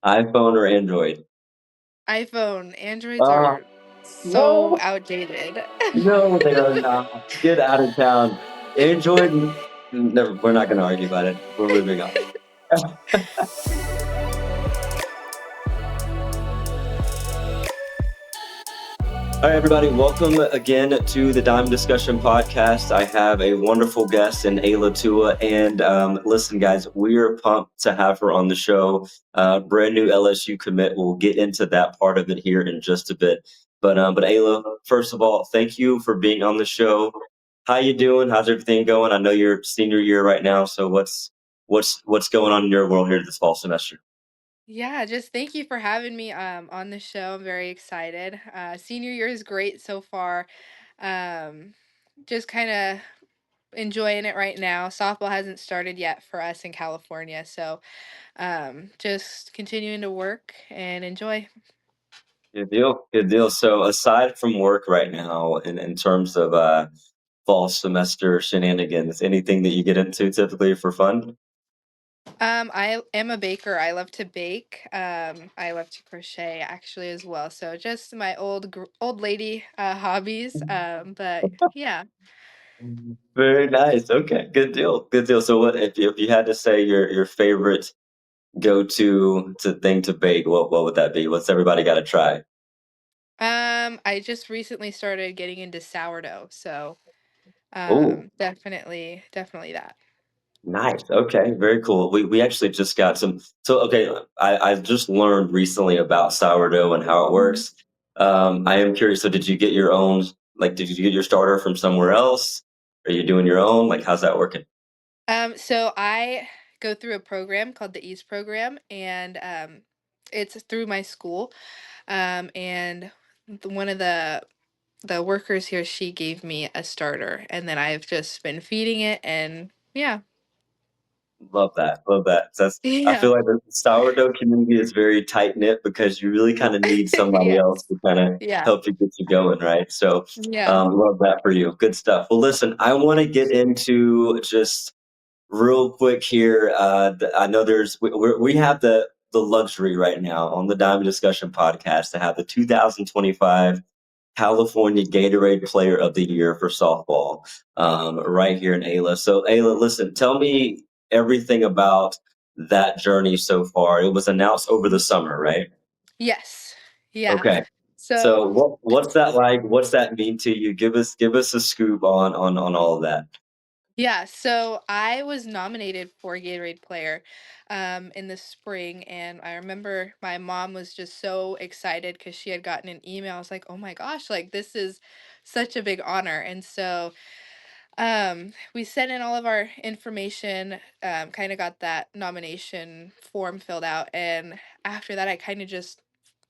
iPhone or Android? iPhone. Androids Uh, are so no, outdated. no, they are not. Get out of town. Android, never, we're not going to argue about it. We're moving on. All right, everybody, welcome again to the Dime Discussion Podcast. I have a wonderful guest in Ayla Tuua. And listen, guys, we are pumped to have her on the show. Brand new LSU commit. We'll get into that part of it here in just a bit. But Ayla, first of all, thank you for being on the show. How you doing? How's everything going? I know you're senior year right now, so what's going on in your world here this fall semester? Yeah, just thank you for having me on the show. I'm very excited. Senior year is great so far. Um, just kind of enjoying it right now. Softball hasn't started yet for us in California, so just continuing to work and enjoy. Good deal. Good deal. So aside from work right now, in terms of fall semester shenanigans, anything that you get into typically for fun? I am a baker. I love to bake. I love to crochet actually as well. So just my old lady hobbies. But yeah. Very nice. Okay, good deal. Good deal. So what if you had to say your favorite go-to to thing to bake, what would that be? What's everybody got to try? I just recently started getting into sourdough, so Oh, definitely that. nice. Okay, very cool. We actually just got some. So okay, I just learned recently about sourdough and how it works. I am curious. So did you get your own? Like, did you get your starter from somewhere else? Are you doing your own? Like, how's that working? So I go through a program called the East program, and it's through my school. And one of the workers here, she gave me a starter, and then I've just been feeding it, and yeah, Love that. Love that. I yeah, feel like the sourdough community is very tight knit because you really kind of need somebody yes, else to kind of yeah, help you get you going, right? So, yeah, love that for you. Good stuff. Well, listen, I want to get into just real quick here. I know we have the luxury right now on the Diamond Discussion podcast to have the 2025 California Gatorade Player of the Year for softball, right here in Ayla. So, Ayla, listen, tell me everything about that journey so far. It was announced over the summer, right? yes, yeah. Okay. So So, what's that like? What's that mean to you? Give us a scoop on all of that. yeah, so I was nominated for Gatorade Player in the spring, and I remember my mom was just so excited because she had gotten an email. I was like, "Oh my gosh, like this is such a big honor!" And so we sent in all of our information, kind of got that nomination form filled out, and after that, I kind of just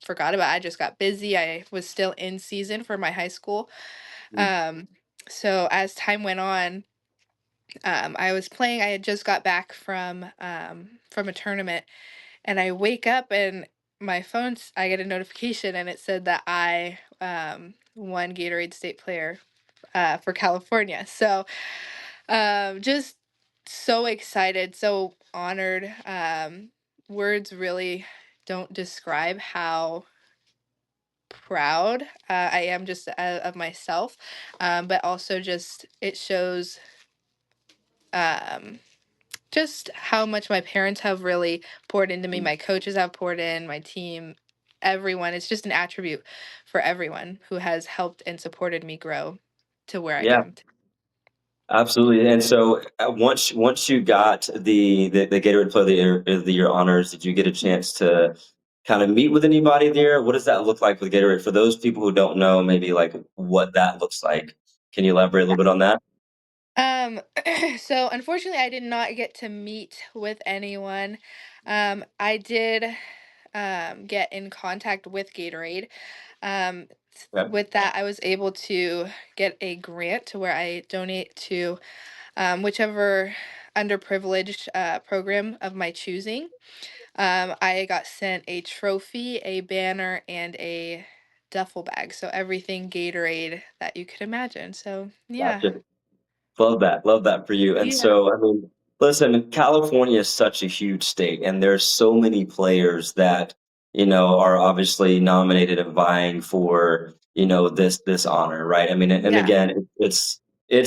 forgot about it. I just got busy. I was still in season for my high school. Um, so as time went on, I was playing. I had just got back from a tournament, and I wake up and I get a notification, and it said that I won Gatorade State Player for California. So just so excited, so honored. Words really don't describe how proud I am just of myself, but also just it shows. Um, just how much my parents have really poured into me, my coaches have poured in, my team, everyone. It's just an attribute for everyone who has helped and supported me grow to where I Yeah. am. Absolutely. And so once you got the Gatorade Player of the Year honors, did you get a chance to kind of meet with anybody there? What does that look like with Gatorade? For those people who don't know, maybe like what that looks like. Can you elaborate a little bit on that? Um, so unfortunately, I did not get to meet with anyone. I did get in contact with Gatorade. Um, Okay. with that, I was able to get a grant to where I donate to whichever underprivileged program of my choosing. I got sent a trophy, a banner, and a duffel bag. So everything Gatorade that you could imagine. So yeah. Gotcha. Love that. Love that for you. And Yeah. so, I mean, Listen, California is such a huge state, and there's so many players that, are obviously nominated and vying for, this honor, right? I mean, and Yeah, again, it's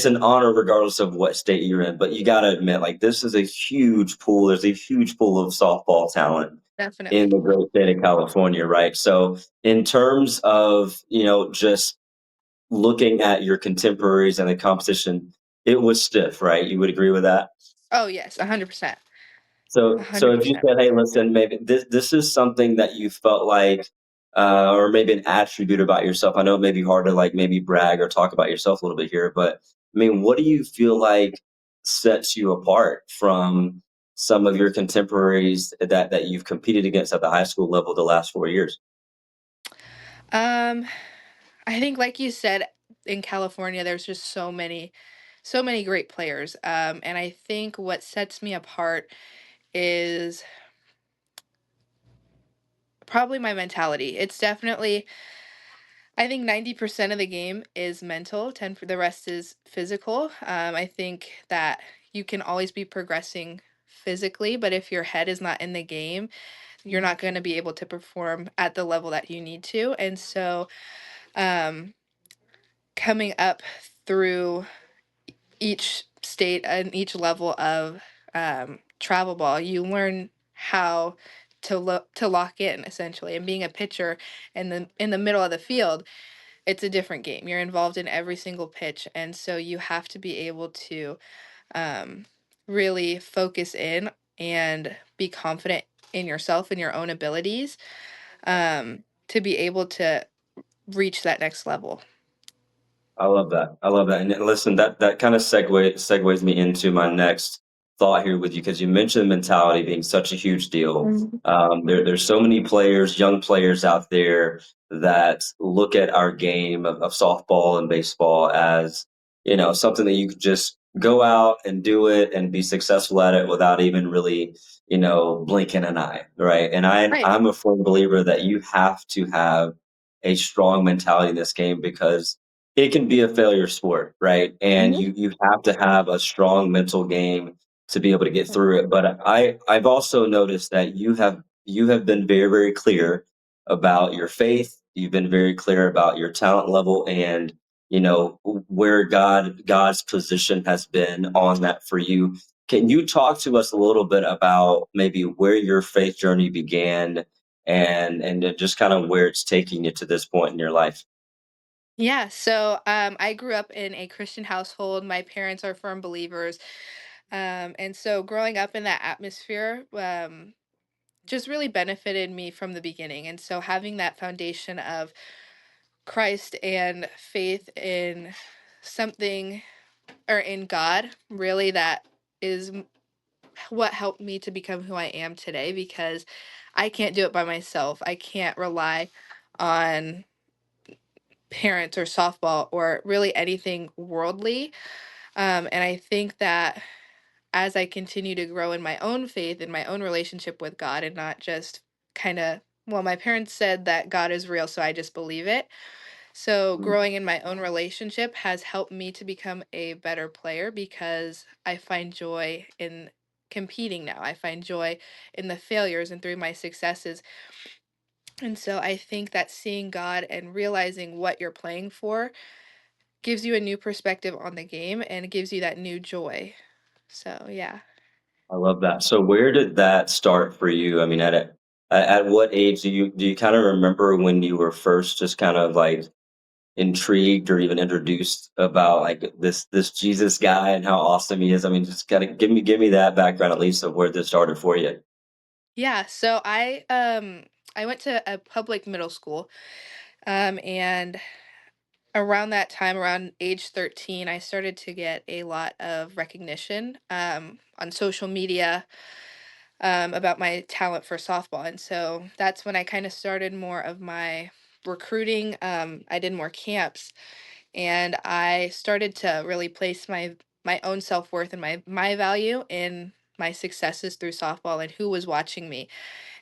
an honor regardless of what state you're in, but you got to admit, like, this is a huge pool. There's a huge pool of softball talent in definitely. the great state of California, right? So, in terms of, just looking at your contemporaries and the competition, it was stiff, right? You would agree with that? Oh, yes, 100%. So if you 100%. said, "Hey, listen, maybe this is something that you felt like, or maybe an attribute about yourself." I know it may be hard to like maybe brag or talk about yourself a little bit here, but I mean, what do you feel like sets you apart from some of your contemporaries that you've competed against at the high school level the last 4 years? Um, I think like you said, in California, there's just so many great players. And I think what sets me apart is probably my mentality. It's definitely, I think 90% of the game is mental, 10 for the rest is physical. I think that you can always be progressing physically, but if your head is not in the game, you're not going to be able to perform at the level that you need to. And so, um, coming up through each state and each level of travel ball, you learn how to lock in essentially. And being a pitcher in the middle of the field, it's a different game. You're involved in every single pitch, and so you have to be able to um, really focus in and be confident in yourself and your own abilities to be able to reach that next level. I love that. I love that. And listen, that kind of segues me into my next thought here with you because you mentioned mentality being such a huge deal. Mhm. There's so many players, young players out there that look at our game of softball and baseball as something that you could just go out and do it and be successful at it without even really blinking an eye, right? And Right. I'm a firm believer that you have to have a strong mentality in this game because it can be a failure sport, right? And Mhm. you have to have a strong mental game to be able to get through it. But I've also noticed that you have been very, very clear about your faith. You've been very clear about your talent level and where God's position has been on that for you. Can you talk to us a little bit about maybe where your faith journey began and then just kind of where it's taking you to this point in your life? Yeah, so I grew up in a Christian household. My parents are firm believers. And so growing up in that atmosphere just really benefited me from the beginning. And so having that foundation of Christ and faith in something or in God, really, that is what helped me to become who I am today because I can't do it by myself. I can't rely on parents or softball or really anything worldly. And I think that as I continue to grow in my own faith and my own relationship with God and not just kind of, well, my parents said that God is real, so I just believe it. So growing in my own relationship has helped me to become a better player because I find joy in competing now. I find joy in the failures and through my successes. And so I think that seeing God and realizing what you're playing for gives you a new perspective on the game and it gives you that new joy. So, yeah. I love that. So where did that start for you? I mean, at what age do you kind of remember when you were first just kind of like intrigued or even introduced about like this Jesus guy and how awesome he is? I mean, just kind of give me that background at least of where this started for you. Yeah, so I went to a public middle school and around that time around age 13 I started to get a lot of recognition on social media about my talent for softball. And so that's when I kind of started more of my recruiting. I did more camps and I started to really place my own self-worth and my value in my successes through softball and who was watching me.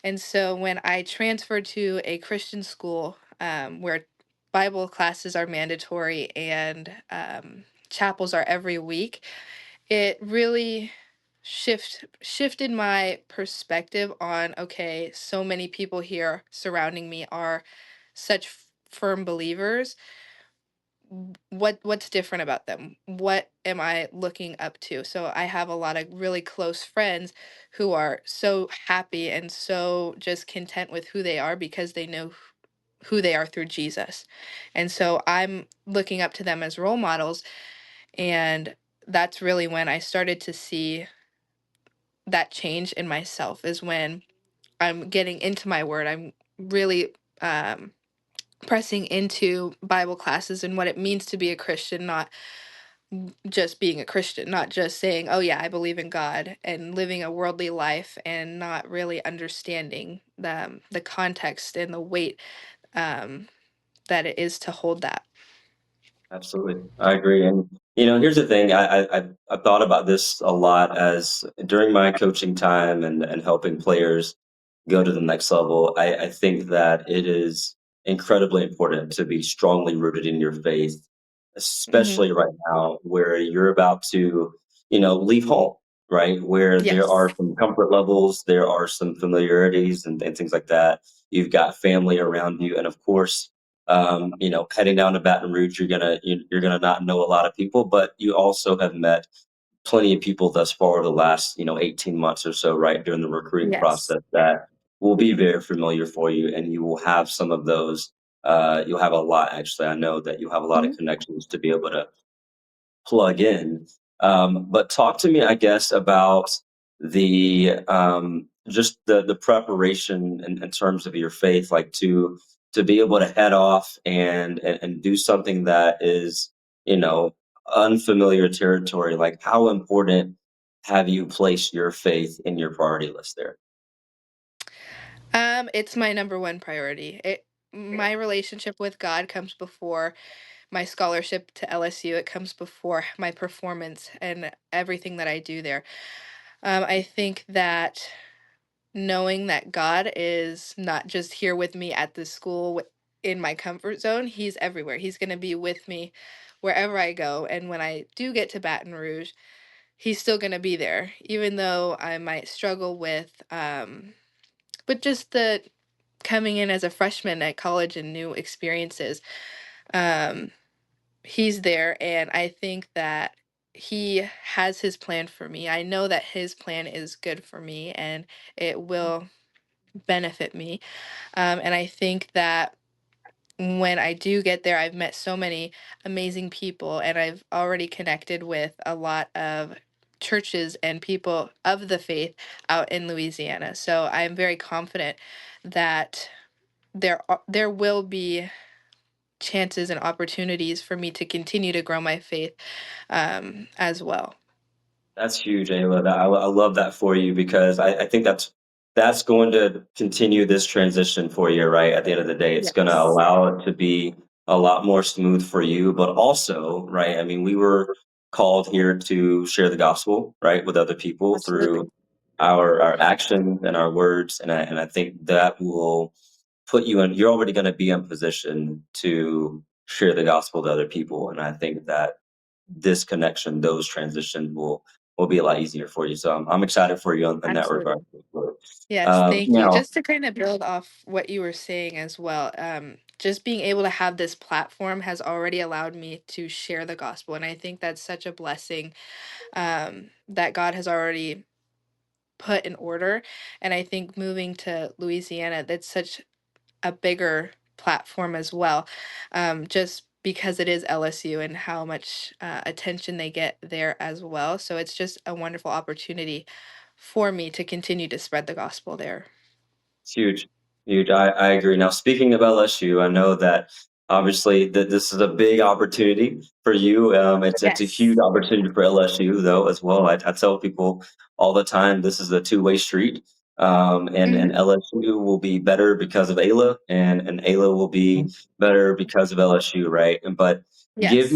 And so when I transferred to a Christian school where Bible classes are mandatory and chapels are every week, it really shifted my perspective on, okay, so many people here surrounding me are such firm believers. What's different about them? What am I looking up to? So I have a lot of really close friends who are so happy and so just content with who they are because they know who they are through Jesus. And so I'm looking up to them as role models, and that's really when I started to see that change in myself, is when I'm getting into my word. I'm really pressing into Bible classes and what it means to be a Christian, not just being a Christian, not just saying, oh, yeah, I believe in God, and living a worldly life and not really understanding the context and the weight um, that it is to hold that. Absolutely. I agree. And, here's the thing. I've thought about this a lot as during my coaching time and helping players go to the next level. I think that it is incredibly important to be strongly rooted in your faith, Hmm. especially right now where you're about to, leave home, right? Where there Yes. are some comfort levels, there are some familiarities and things like that. You've got family around you. And of course, heading down to Baton Rouge, you're gonna not know a lot of people, but you also have met plenty of people thus far the last 18 months or so, right, during the recruiting Yes. process that will be very familiar for you, and you will have some of those. You'll have a lot, actually. I know that you'll have a lot of Hmm. connections to be able to plug in. But talk to me, I guess, about the just the preparation in terms of your faith, like to be able to head off and do something that is, you know, unfamiliar territory. Like, how important have you placed your faith in your priority list there? It's my number one priority. My relationship with God comes before my scholarship to LSU. It comes before my performance and everything that I do there. I think that knowing that God is not just here with me at the school in my comfort zone, He's everywhere. He's going to be with me wherever I go. And when I do get to Baton Rouge, He's still going to be there, even though I might struggle but just the coming in as a freshman at college and new experiences. Um, he's there, and I think that he has his plan for me. I know that his plan is good for me, and it will benefit me. And I think that when I do get there, I've met so many amazing people, and I've already connected with a lot of churches and people of the faith out in Louisiana. So I'm very confident that there will be chances and opportunities for me to continue to grow my faith as well. That's huge, Ayla. I love that for you because I think that's going to continue this transition for you, right? At the end of the day, it's going to Yes, allow it to be a lot more smooth for you, but also, right? I mean, we were called here to share the gospel, right, with other people through absolutely. our actions and our words, and I think that will put you in. You're already going to be in position to share the gospel to other people, and I think that this connection, those transitions will be a lot easier for you. So I'm excited for you in that regard. Absolutely. Yes, thank you. Now, Just to kind of build off what you were saying as well, just being able to have this platform has already allowed me to share the gospel. And I think that's such a blessing that God has already put in order. And I think moving to Louisiana, that's such a bigger platform as well, just because it is LSU and how much attention they get there as well. So it's just a wonderful opportunity for me to continue to spread the gospel there. it's huge, huge. I agree. Now, speaking of LSU, I know that obviously that this is a big opportunity for you. It's a huge Yes. opportunity for LSU though as well. I tell people all the time this is a two-way street. And Hmm. LSU will be better because of Ayla, and Ayla will be better because of LSU, right? But Yes.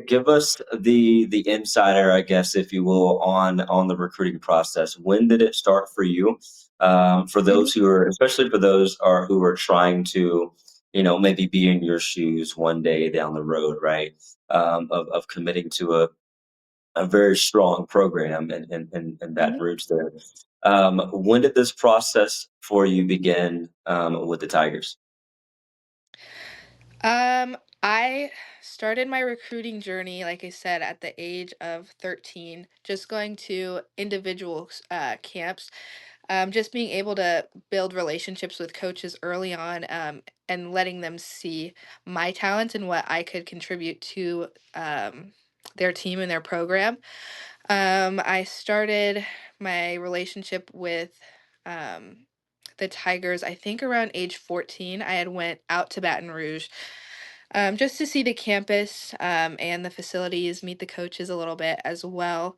give us the insider, I guess, if you will, on the recruiting process. When did it start for you? For Hmm. those who are, especially for those are who are trying to, maybe be in your shoes one day down the road, right? Of committing to a very strong program and that roots there. When did this process for you begin with the Tigers? I started my recruiting journey, like I said, at the age of 13, just going to individual camps, just being able to build relationships with coaches early on, and letting them see my talents and what I could contribute to their team and their program. I started my relationship with um, the Tigers, I think around age 14. I had went out to Baton Rouge, just to see the campus, and the facilities, meet the coaches a little bit as well.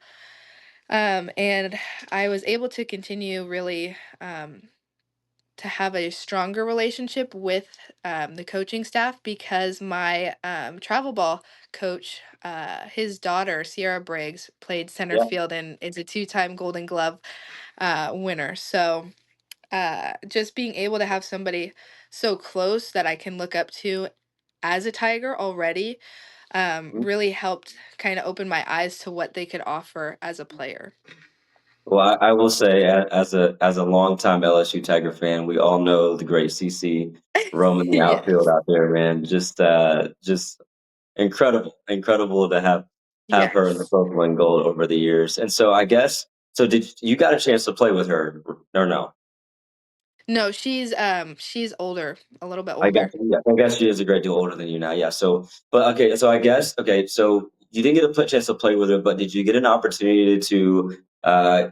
And I was able to continue really, to have a stronger relationship with the coaching staff because my travel ball coach, his daughter, Sierra Briggs, played center Yeah. field and is a two-time Golden Glove winner. So just being able to have somebody so close that I can look up to as a Tiger already, really helped kind of open my eyes to what they could offer as a player. Well, I will say, as a longtime LSU Tiger fan, we all know the great CC roaming the outfield Yes. out there, man. Just incredible, incredible to have her in the Yes. purple and gold over the years. And so I guess so. Did you got a chance to play with her or no? No, she's older, a little bit I guess older. yeah, I guess she is a great deal older than you now. Yeah. So, but okay. So I guess okay. So you didn't get a chance to play with her, but did you get an opportunity to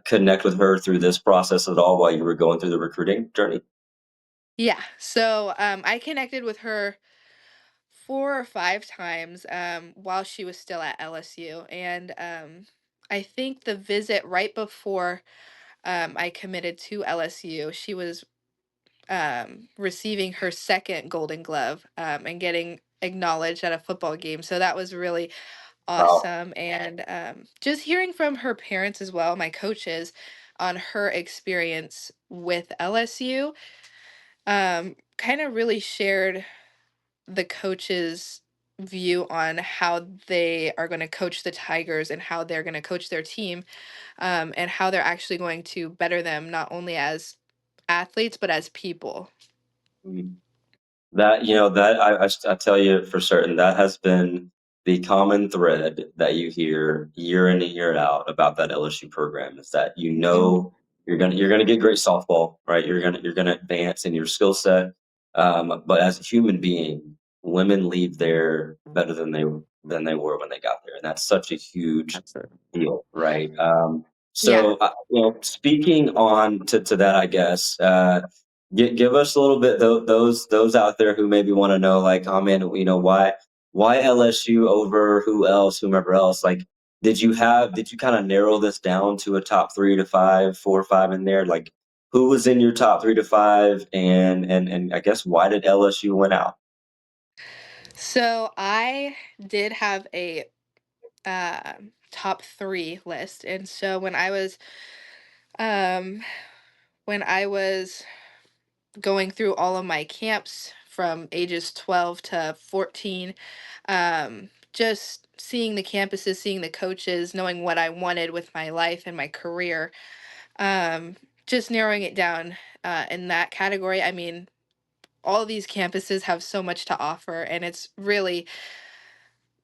connect with her through this process at all while you were going through the recruiting journey? Yeah. So I connected with her 4 or 5 times while she was still at LSU. And I think the visit right before I committed to LSU, she was receiving her second Golden Glove, and getting acknowledged at a football game. So that was really Wow. awesome. And just hearing from her parents as well, my coaches, on her experience with LSU, kind of really shared the coaches' view on how they are going to coach the Tigers and how they're going to coach their team, and how they're actually going to better them not only as athletes but as people. Mm. That that I tell you for certain that has been the common thread that you hear year in and year out about that LSU program is that Mhm. you're gonna get great softball, right? You're gonna advance in your skill set, but as a human being, women leave there better than they were when they got there, and that's such a huge Absolutely. deal, right? Yeah. So speaking on to that, I guess. Give us a little bit those out there who maybe want to know, like, oh man, why LSU over who else, whomever else? Like, did you kind of narrow this down to a top 3 to 5, 4 or 5 in there? Like, who was in your top 3 to 5, and I guess why did LSU win out? So I did have a top three list, and so um, when I was going through all of my camps from ages 12 to 14, just seeing the campuses, seeing the coaches, knowing what I wanted with my life and my career, um, just narrowing it down in that category. I mean, all these campuses have so much to offer, and it's really,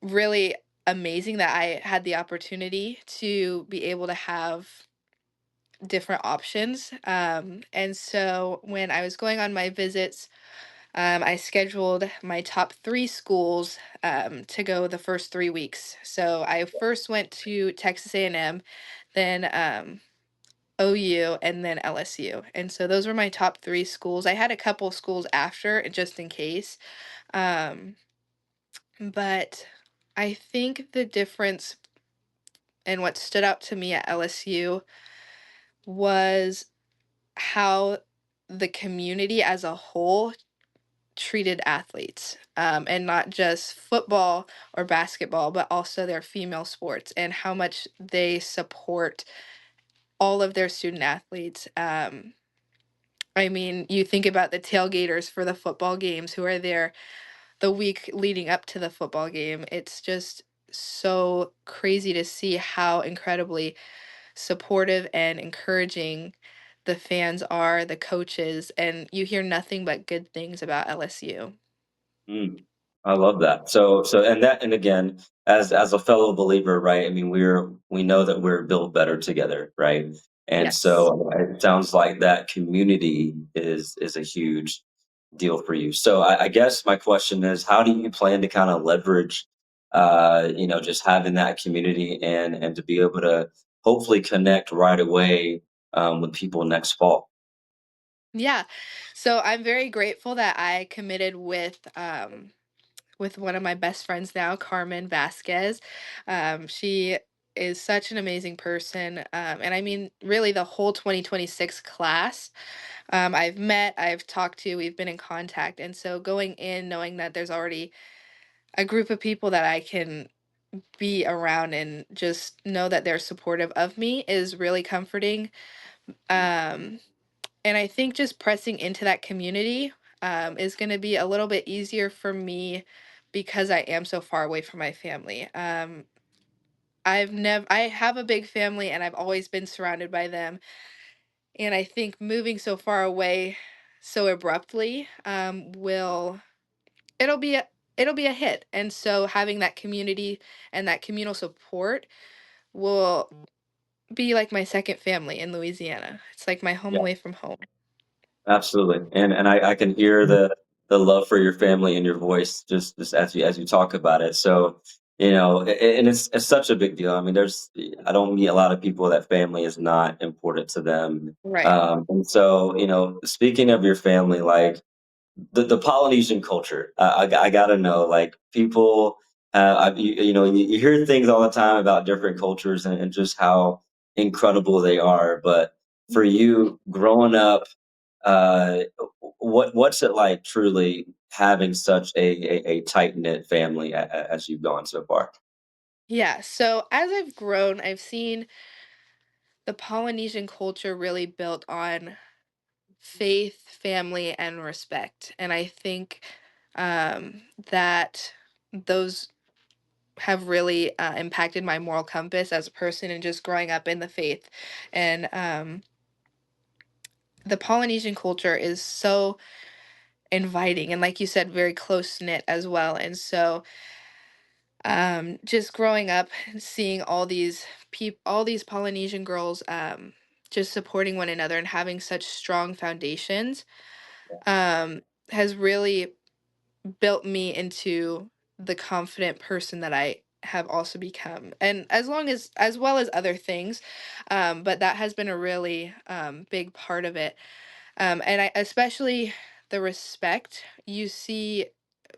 really amazing that I had the opportunity to be able to have different options. And so when I was going on my visits, I scheduled my top three schools to go the first 3 weeks. So I first went to Texas A&M, then OU, and then LSU. And so those were my top three schools. I had a couple schools after, just in case. Um, but I think the difference and what stood out to me at LSU was how the community as a whole treated athletes, and not just football or basketball, but also their female sports and how much they support all of their student athletes. I mean, you think about the tailgaters for the football games who are there the week leading up to the football game. It's just so crazy to see how incredibly supportive and encouraging the fans are, the coaches, and you hear nothing but good things about LSU. Mm, I love that. And again, as a fellow believer, right? I mean, we know that we're built better together, right? And Yes. so it sounds like that community is a huge deal for you. So I guess my question is, how do you plan to kind of leverage, just having that community and to be able to hopefully connect right away with people next fall? Yeah. So I'm very grateful that I committed with one of my best friends now, Carmen Vasquez. She is such an amazing person. And I mean, really, the whole 2026 class, I've met, I've talked to, we've been in contact. And so going in, knowing that there's already a group of people that I can be around and just know that they're supportive of me is really comforting. Um, and I think just pressing into that community is going to be a little bit easier for me because I am so far away from my family. I have a big family and I've always been surrounded by them. And I think moving so far away so abruptly it'll be a, it'll be a hit. And so having that community and that communal support will be like my second family in Louisiana. It's like my home away from home. Absolutely, and I can hear the love for your family in your voice just as you talk about it. So, and it's such a big deal. I mean, I don't meet a lot of people that family is not important to them. Right. And so, speaking of your family, like the Polynesian culture. I gotta know, like people, you hear things all the time about different cultures and just how incredible they are. But for you, growing up, uh, what's it like truly having such a tight knit family as you've gone so far? Yeah. So as I've grown, I've seen the Polynesian culture really built on faith, family, and respect. And I think that those have really impacted my moral compass as a person and just growing up in the faith. And the Polynesian culture is so inviting and, like you said, very close knit as well. And so just growing up and seeing all these Polynesian girls just supporting one another and having such strong foundations um has really built me into the confident person that I have also become, and as well as other things, but that has been a really big part of it. And I especially the respect you see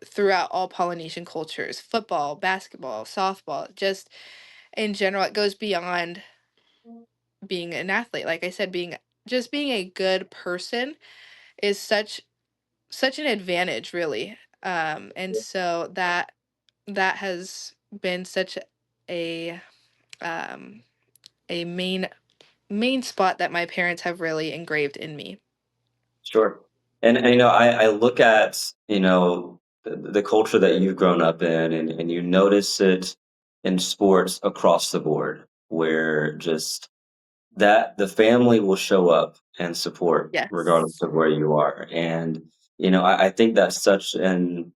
throughout all Polynesian cultures, football, basketball, softball, just in general, it goes beyond being an athlete. Like I said, being a good person is such an advantage, really. And so that has been such a um a main spot that my parents have really engraved in me. Sure. And I look at, the culture that you've grown up in and you notice it in sports across the board where just that the family will show up and support regardless Yes. of where you are. And, I think that's such an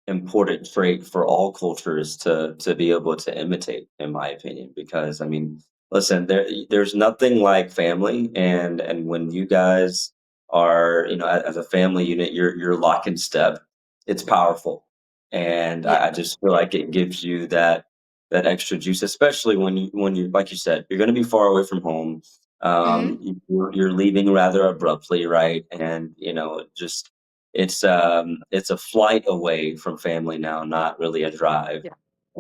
important trait for all cultures to be able to imitate, in my opinion, because I mean, listen, there's nothing like family and when you guys are, as a family unit, you're lock in step. It's powerful. And Yeah. I just feel like it gives you that extra juice, especially when you like you said, you're going to be far away from home. Hmm. You're leaving rather abruptly, right? And just it's a flight away from family now, not really a drive. Yeah.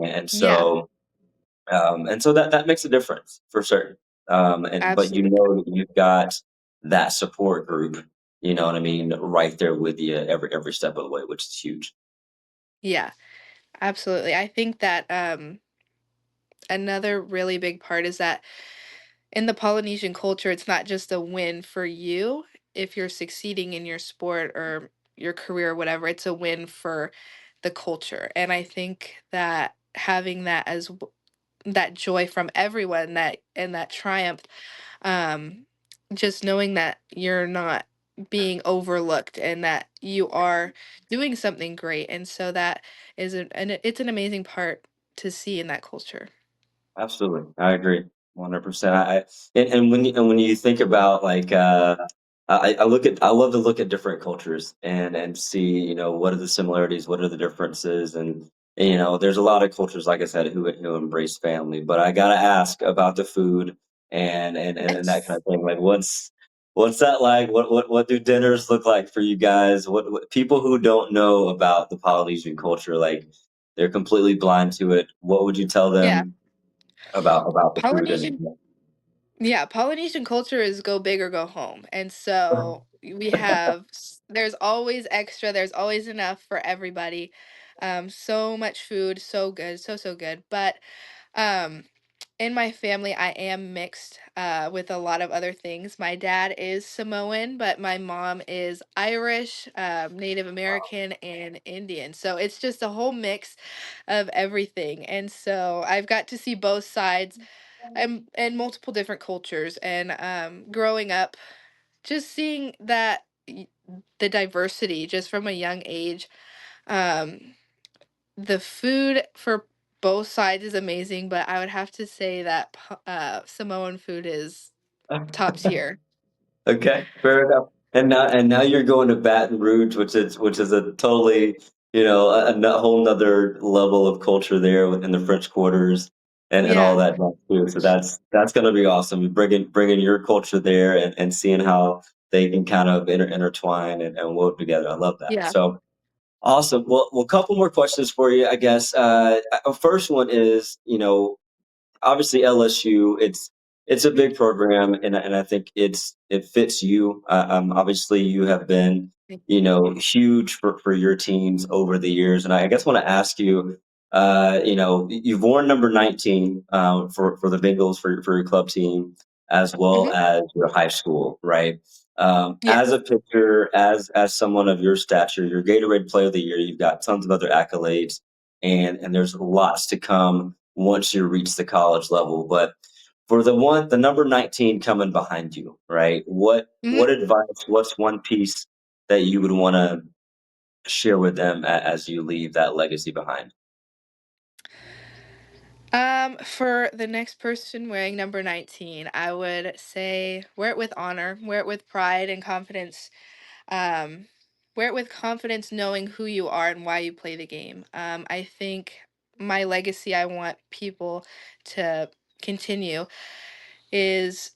And Yeah. so that makes a difference for certain. But Absolutely. that you've got that support group, you know what I mean, right there with you every step of the way, which is huge. Yeah. Absolutely. I think that another really big part is that in the Polynesian culture, it's not just a win for you if you're succeeding in your sport or your career or whatever. It's a win for the culture. And I think that having that that joy from everyone, that triumph, um, just knowing that you're not being overlooked and that you are doing something great, and so that is it's an amazing part to see in that culture. Absolutely, I agree, 100%. And when you think about like, I love to look at different cultures and see, what are the similarities, what are the differences, and there's a lot of cultures, like I said, who embrace family. But I gotta ask about the food and that kind Yes. of thing. Like, what's that like? What do dinners look like for you guys? What people who don't know about the Polynesian culture, like they're completely blind to it. What would you tell Yeah. them about the food and Polynesian Yeah, Polynesian culture is go big or go home. And so we have there's always extra, there's always enough for everybody. So much food, so good, so good. But um in my family I am mixed with a lot of other things. My dad is Samoan, but my mom is Irish, Native American, and Indian. So it's just a whole mix of everything. And so I've got to see both sides and multiple different cultures, and growing up just seeing that the diversity just from a young age. um the food for both sides is amazing, but I would have to say that Samoan food is top tier. Okay, fair enough. And now you're going to Baton Rouge, which is a totally, whole nother level of culture there within the French Quarters and all Yeah, that stuff too. So that's gonna be awesome. Bringing your culture there and seeing how they can kind of intertwine and work together. I love that. yeah. So awesome. Well, a couple more questions for you, I guess. First one is, obviously LSU, it's a big program, and I think it fits you. Obviously, you have been, huge for your teams over the years, and I guess want to ask you, you've worn number 19 for the Bengals for your club team as well Hmm. as your high school, right? As a Yes. pitcher, as someone of your stature, your Gatorade Player of the Year, you've got tons of other accolades, and there's lots to come once you reach the college level. But for the number 19 coming behind you, right? What Hmm. advice, what's one piece that you would want to share with them as you leave that legacy behind? For the next person wearing number 19, I would say wear it with honor, wear it with pride and confidence. um, Wear it with confidence, knowing who you are and why you play the game. I think my legacy I want people to continue is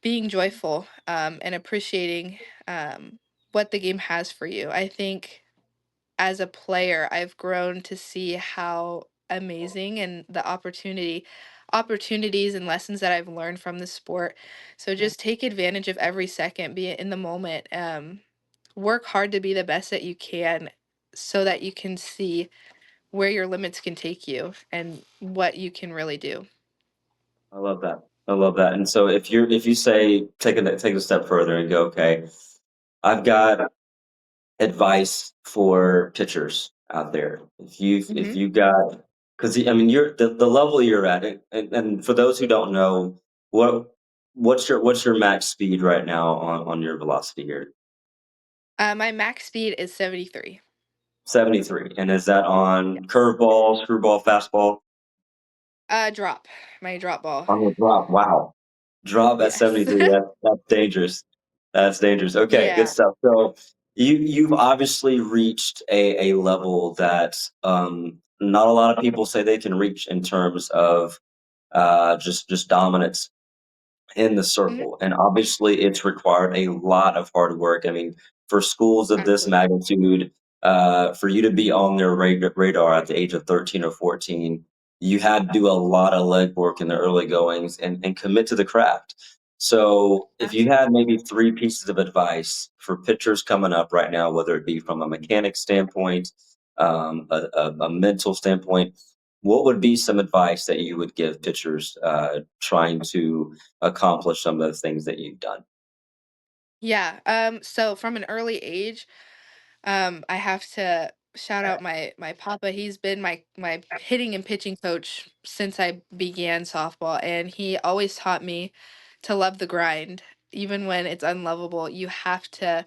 being joyful, and appreciating what the game has for you. I think as a player, I've grown to see how amazing and the opportunities and lessons that I've learned from the sport. So just take advantage of every second, be it in the moment. Work hard to be the best that you can so that you can see where your limits can take you and what you can really do. I love that. I love that. And so if you say take a step further and go, okay, I've got advice for pitchers out there. If Hmm. you got, because I mean you're the level you're at, and for those who don't know, what what's your max speed right now on your velocity here? My max speed is 73. 73. And is that on Yes. curveball, screwball, fastball? Drop. My drop ball. On the drop. Wow. Drop at Yes. 73. That's dangerous. That's dangerous. Okay, good Yeah. stuff. So you've obviously reached a level that not a lot of people say they can reach in terms of just dominance in the Hmm. circle. And obviously, it's required a lot of hard work. I mean, for schools of this Absolutely. magnitude, for you to be on their radar at the age of 13 or 14, you had to do a lot of legwork in the early goings and commit to the craft. So, if you Absolutely. had maybe three pieces of advice for pitchers coming up right now, whether it be from a mechanic standpoint, a mental standpoint, what would be some advice that you would give pitchers trying to accomplish some of the things that you've done? Yeah. So from an early age, I have to. shout out my papa. He's been my hitting and pitching coach since I began softball, and he always taught me to love the grind. Even when it's unlovable, you have to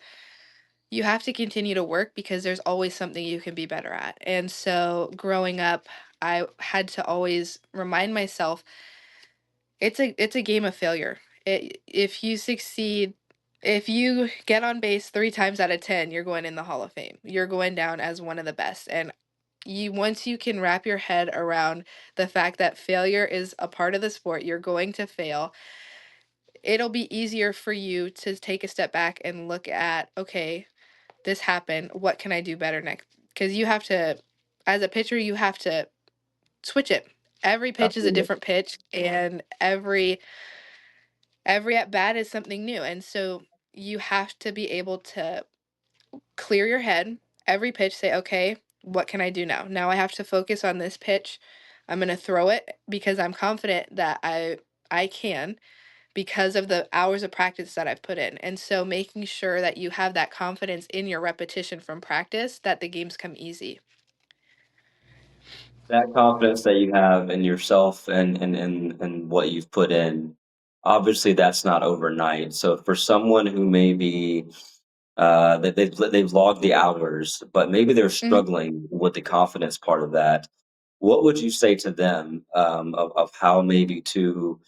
continue to work because there's always something you can be better at. And so growing up, I had to always remind myself it's a game of failure. If you succeed, if you get on base 3 times out of 10, you're going in the Hall of Fame. You're going down as one of the best. And you once you can wrap your head around the fact that failure is a part of the sport, you're going to fail. It'll be easier for you to take a step back and look at, okay, this happened. What can I do better next? Because you have to, as a pitcher, you have to switch it. Every pitch is a Absolutely. different pitch, and every at bat is something new. And so you have to be able to clear your head every pitch, say, okay, what can I do now? Now I have to focus on this pitch. I'm going to throw it because I'm confident that I can because of the hours of practice that I've put in. And so making sure that you have that confidence in your repetition from practice that the games come easy. That confidence that you have in yourself and what you've put in, obviously that's not overnight. So for someone who may be that they've logged the hours, but maybe they're Mhm. struggling with the confidence part of that. What would you say to them of how maybe to,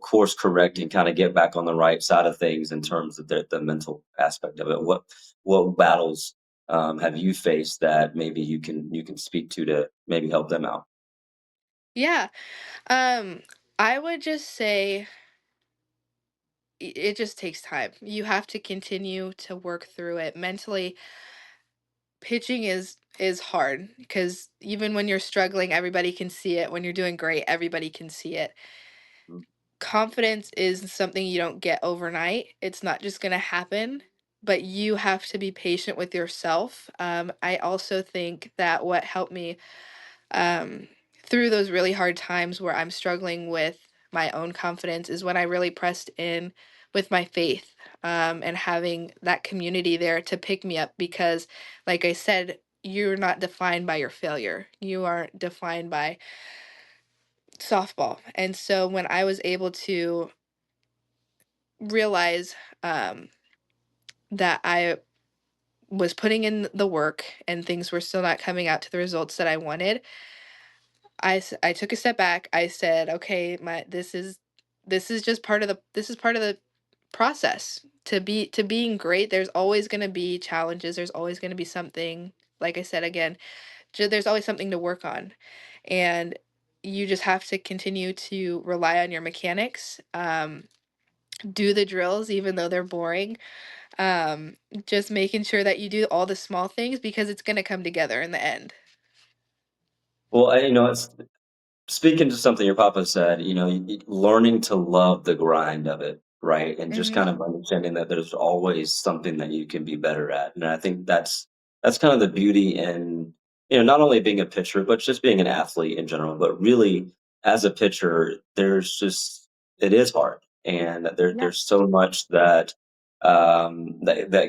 course correct and kind of get back on the right side of things in terms of the mental aspect of it? What battles have you faced that maybe you can speak to maybe help them out? Yeah. Um, I would just say it just takes time. You have to continue to work through it mentally. Pitching is hard because even when you're struggling, everybody can see it. When you're doing great, everybody can see it. Mm. Confidence is something you don't get overnight. It's not just going to happen, but you have to be patient with yourself. I also think that what helped me um, through those really hard times where I'm struggling with my own confidence is when I really pressed in with my faith, and having that community there to pick me up because, like I said, you're not defined by your failure. You aren't defined by softball. And so when I was able to realize um, that I was putting in the work and things were still not coming out to the results that I wanted, I took a step back. I said, "Okay, my this is just part of the process. To being great, there's always going to be challenges. There's always going to be something, like I said again, there's always something to work on. And you just have to continue to rely on your mechanics. Do the drills even though they're boring. Um, just making sure that you do all the small things because it's going to come together in the end." Well, it's speaking to something your papa said, learning to love the grind of it, right? And just Mhm. kind of understanding that there's always something that you can be better at. And I think that's kind of the beauty in, not only being a pitcher, but just being an athlete in general. But really, as a pitcher, it is hard. And Yeah. there's so much that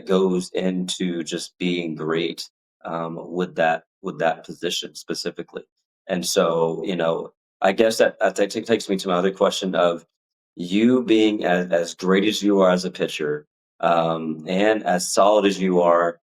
goes into just being great with that position specifically. And so, I guess that takes me to my other question of you being as great as you are as a pitcher, and as solid as you are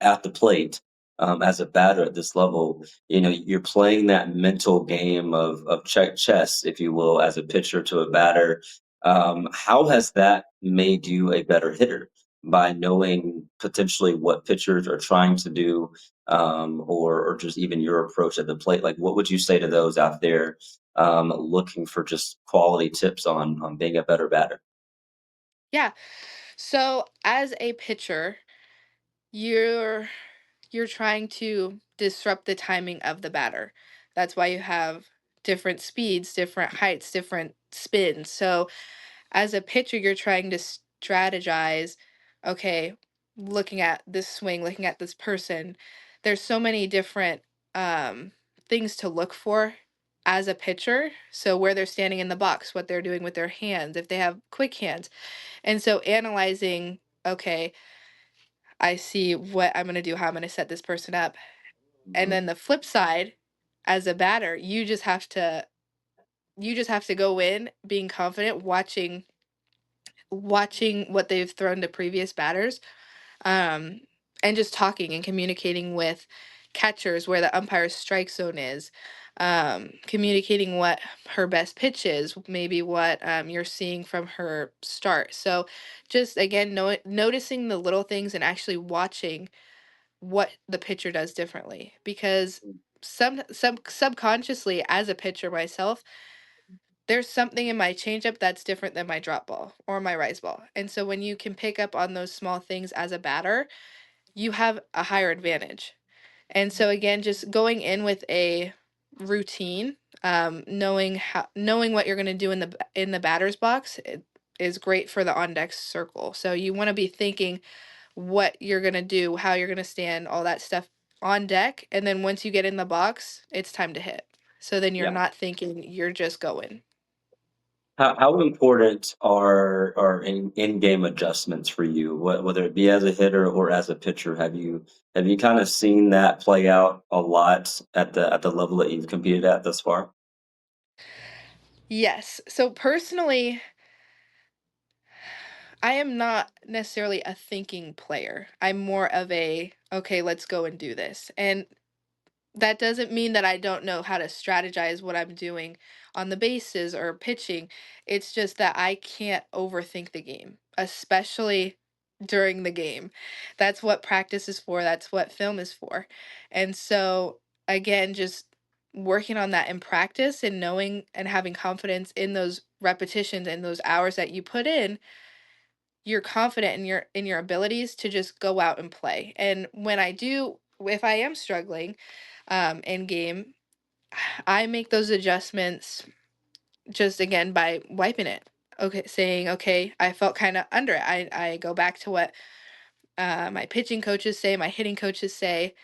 at the plate, as a batter at this level, you're playing that mental game of chess, if you will, as a pitcher to a batter. How has that made you a better hitter by knowing potentially what pitchers are trying to do, or just even your approach at the plate? Like, what would you say to those out there looking for just quality tips on being a better batter? Yeah. So as a pitcher, you're you're trying to disrupt the timing of the batter. That's why you have different speeds, different heights, different spins. So as a pitcher, you're trying to strategize, okay, looking at this swing, looking at this person. There's so many different um things to look for as a pitcher. So where they're standing in the box, what they're doing with their hands, if they have quick hands. And so analyzing, okay, I see what I'm gonna do, how I'm gonna set this person up. And Mhm. then the flip side, as a batter, you just have to go in being confident, watching what they've thrown to previous batters, um, and just talking and communicating with catchers where the umpire's strike zone is, communicating what her best pitch is, maybe what you're seeing from her start. So, just again, noticing the little things and actually watching what the pitcher does differently, because some subconsciously as a pitcher myself, there's something in my changeup that's different than my drop ball or my rise ball. And so when you can pick up on those small things as a batter, you have a higher advantage. And so again, just going in with a routine, knowing what you're going to do in the batter's box, is great for the on deck circle. So you want to be thinking what you're going to do, how you're going to stand, all that stuff on deck, and then once you get in the box, it's time to hit. So then you're Yeah. not thinking, you're just going. How important are in-game adjustments for you, whether it be as a hitter or as a pitcher? Have you kind of seen that play out a lot at the level that you've competed at thus far? Yes. So personally, I am not necessarily a thinking player. I'm more of a, okay, let's go and do this. And that doesn't mean that I don't know how to strategize what I'm doing on the bases or pitching. It's just that I can't overthink the game, especially during the game. That's what practice is for, that's what film is for. And so, again, just working on that in practice and knowing and having confidence in those repetitions and those hours that you put in, you're confident in your abilities to just go out and play. And when I do, if I am struggling in game, I make those adjustments just again by wiping it. Okay, saying, okay, I felt kind of under it. I go back to what my pitching coaches say, my hitting coaches say,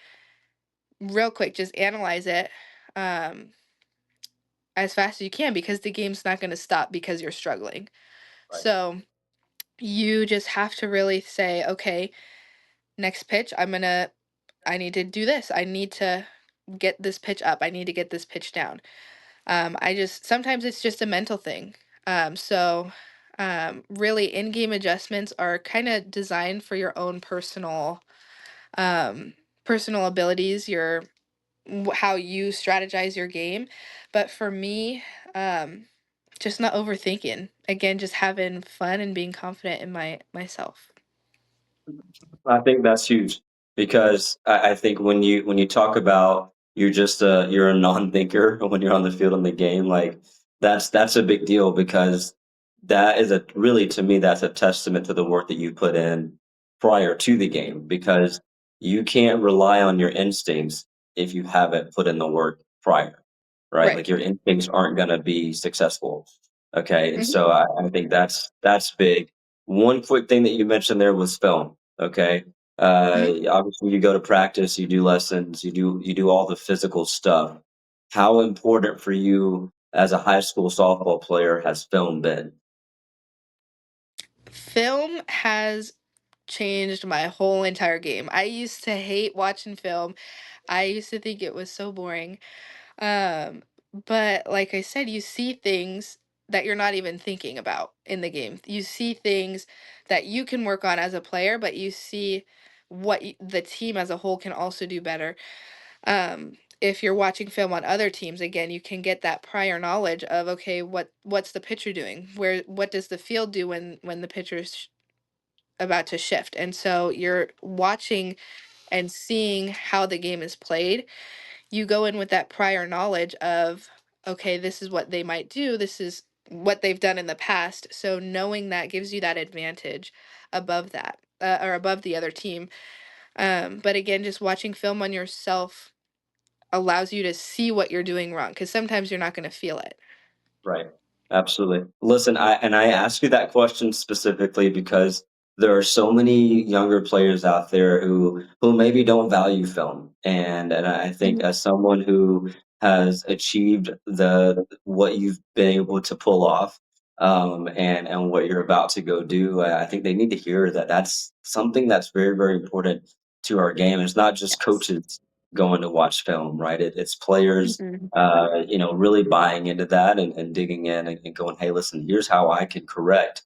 real quick, just analyze it um, as fast as you can, because the game's not going to stop because you're struggling. Right. So you just have to really say, okay, next pitch, I need to do this. I need to get this pitch up. I need to get this pitch down. I just sometimes it's just a mental thing. Really, in-game adjustments are kind of designed for your own um, personal abilities, how you strategize your game. But for me, um, just not overthinking. Again, just having fun and being confident in myself. I think that's huge because I think when you talk about you're a non-thinker when you're on the field in the game, like that's a big deal because that is a really to me that's a testament to the work that you put in prior to the game because you can't rely on your instincts if you haven't put in the work prior, right? Like Right. your instincts aren't going to be successful. Okay, and Mhm. so I think that's big. One quick thing that you mentioned there was film. Okay. Mhm. Obviously, you go to practice, you do lessons, you do all the physical stuff. How important for you as a high school softball player has film been? Film has changed my whole entire game. I used to hate watching film. I used to think it was so boring. Um, but like I said, you see things that you're not even thinking about in the game. You see things that you can work on as a player, but you see what the team as a whole can also do better. If you're watching film on other teams, again, you can get that prior knowledge of, okay, what's the pitcher doing? What does the field do when the pitcher's about to shift? And so you're watching and seeing how the game is played. You go in with that prior knowledge of, okay, this is what they might do, this is what they've done in the past. So knowing that gives you that advantage above that, or above the other team. But again, just watching film on yourself allows you to see what you're doing wrong, because sometimes you're not going to feel it. Right. Absolutely. Listen, I ask you that question specifically because there are so many younger players out there who maybe don't value film. And I think Mhm. as someone who has achieved the what you've been able to pull off, and what you're about to go do. I think they need to hear that that's something that's very, very important to our game. It's not just Yes. coaches going to watch film, right? It's players, Mhm. really buying into that and digging in and going, hey, listen, here's how I can correct.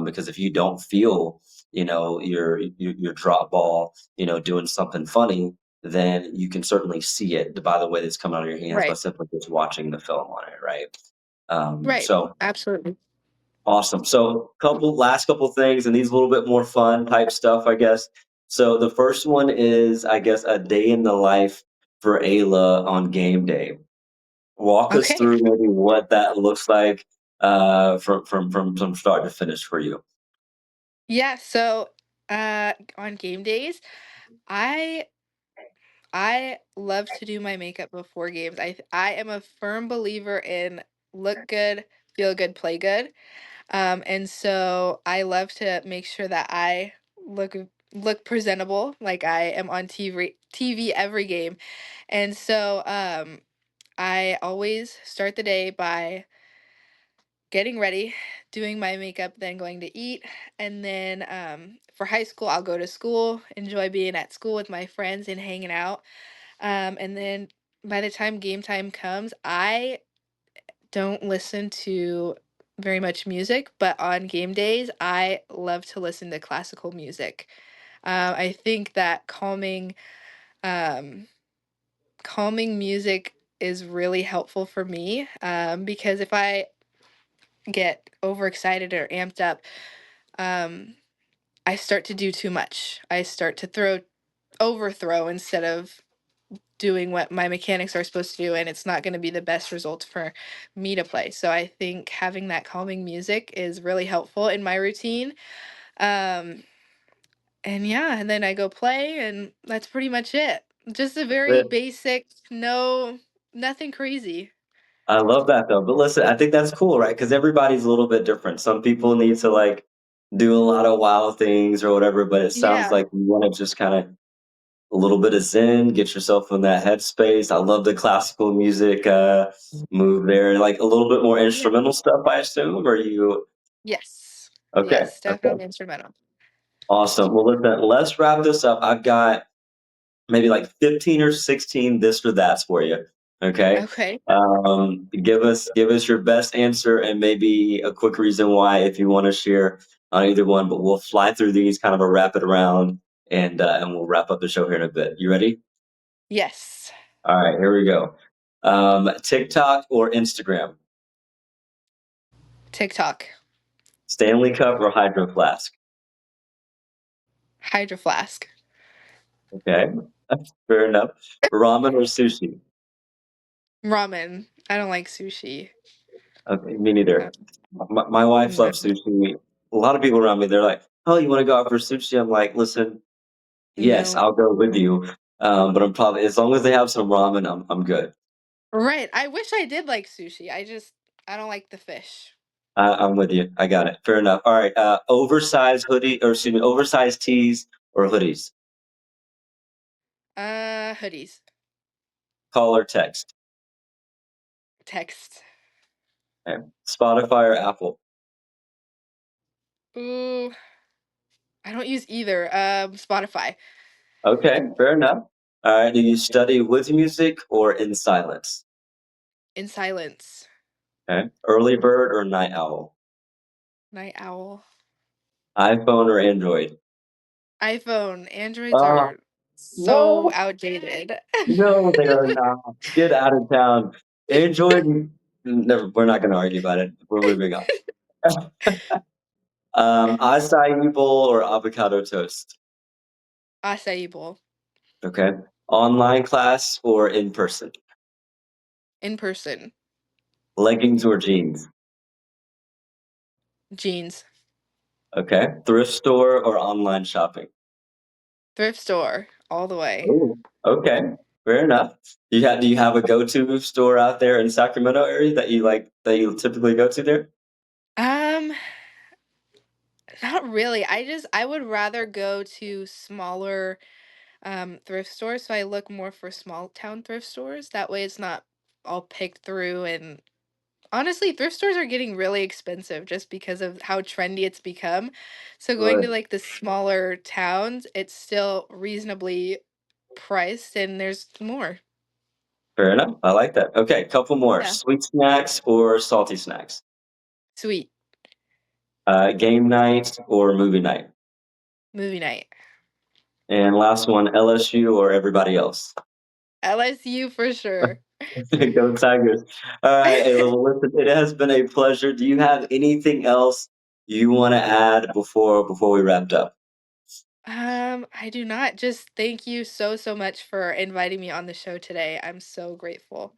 Because if you don't feel, your drop ball, doing something funny, then you can certainly see it by the way that's coming out of your hands by Right. simply just watching the film on it, right? Right. So Absolutely. awesome. So, last couple things, and these a little bit more fun type stuff, I guess. So, the first one is, I guess, a day in the life for Ayla on game day. Walk us Okay. through maybe what that looks like from start to finish for you. Yeah, so on game days, I I love to do my makeup before games. I am a firm believer in look good, feel good, play good. And so I love to make sure that I look presentable, like I am on TV every game. And so I always start the day by getting ready, doing my makeup, then going to eat. And then for high school, I'll go to school, enjoy being at school with my friends and hanging out. And then by the time game time comes, I don't listen to very much music, but on game days, I love to listen to classical music. I think that um, calming music is really helpful for me because if I get overexcited or amped up, um, I start to do too much. I start to overthrow instead of doing what my mechanics are supposed to do, and it's not going to be the best result for me to play. So I think having that calming music is really helpful in my routine. Um, and yeah, and then I go play, and that's pretty much it. Just a very But basic, no, nothing crazy. I love that though. But listen, I think that's cool, right? Because everybody's a little bit different. Some people need to like do a lot of wild things or whatever, but it sounds Yeah, like you want to just kind of a little bit of zen, get yourself in that headspace. I love the classical music move there. Like a little bit more yeah, instrumental stuff, I assume. Or you yes, okay? yes, Okay, definitely instrumental. awesome. Well, listen, let's wrap this up. I've got maybe like 15 or 16 this or that's for you. Okay. Okay. Give us your best answer and maybe a quick reason why if you want to share on either one. But we'll fly through these kind of a rapid round and we'll wrap up the show here in a bit. You ready? Yes. All right, here we go. TikTok or Instagram? TikTok. Stanley Cup or Hydro Flask? Hydro Flask. Okay, fair enough. Ramen or sushi? Ramen. I don't like sushi. Okay, me neither. Um, My wife no. loves sushi. A lot of people around me, they're like, "Oh, you want to go out for sushi?" I'm like, "Listen, yes, No. I'll go with you, but I'm probably as long as they have some ramen, I'm good. Right. I wish I did like sushi. I don't like the fish. I'm with you. I got it. Fair enough. All right, oversized hoodie or excuse me, oversized tees or hoodies? Hoodies. Call or text? Text. Okay. Spotify or Apple? Ooh, I don't use either. Spotify. Okay, fair enough. All right, do you study with music or in silence? In silence. Okay. Early bird or night owl? Night owl. iPhone or Android? iPhone. Androids Oh, are so no, outdated. no, they are not. Get out of town. Android, never, we're not going to argue about it. We're moving on. Acai bowl or avocado toast? Acai bowl. Okay. Online class or in person? In person. Leggings or jeans? Jeans. Okay. Thrift store or online shopping? Thrift store. All the way. Ooh, okay, fair enough. Do you have a go-to store out there in Sacramento area that you like that you typically go to there? Um, Not really. I would rather go to smaller thrift stores, so I look more for small town thrift stores. That way it's not all picked through and Honestly, thrift stores are getting really expensive just because of how trendy it's become. So going to Right. like the smaller towns, it's still reasonably priced and there's more. Fair enough. I like that. Okay, couple more. Yeah. Sweet snacks or salty snacks? Sweet. Game night or movie night? Movie night. And last one, LSU or everybody else? LSU for sure. Go Tigers. All right, Ayla, well, listen, it has been a pleasure. Do you have anything else you want to add before we wrapped up? I do not. Just thank you so, so much for inviting me on the show today. I'm so grateful.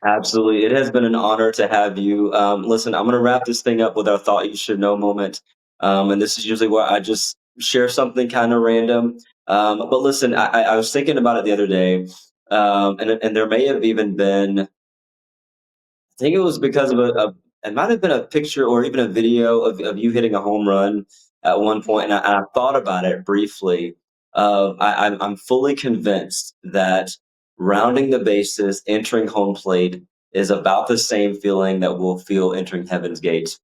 Absolutely. It has been an honor to have you. Listen, I'm going to wrap this thing up with our thought you should know moment. And this is usually where I just share something kind of random. But listen, I was thinking about it the other day, and there may have even been, I think it was because of it might have been a picture or even a video of you hitting a home run at one point, Mhm. and I thought about it briefly. I'm fully convinced that rounding the bases, entering home plate, is about the same feeling that we'll feel entering heaven's gates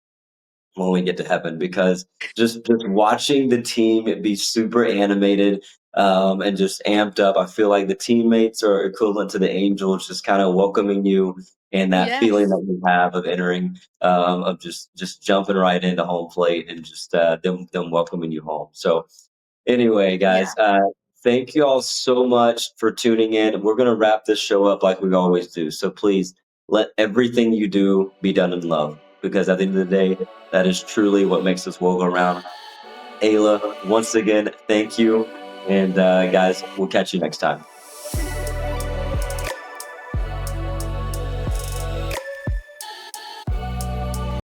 when we get to heaven, because just watching the team be super animated, and just amped up. I feel like the teammates are equivalent to the angels, just kind of welcoming you, and that feeling Yes. that you have of entering, of just jumping right into home plate, and just them welcoming you home. So anyway, Yeah. guys, thank you all so much for tuning in. We're going to wrap this show up like we always do. So please let everything you do be done in love, because at the end of the day, that is truly what makes this world go around. Ayla, once again, thank you. And guys, we'll catch you next time.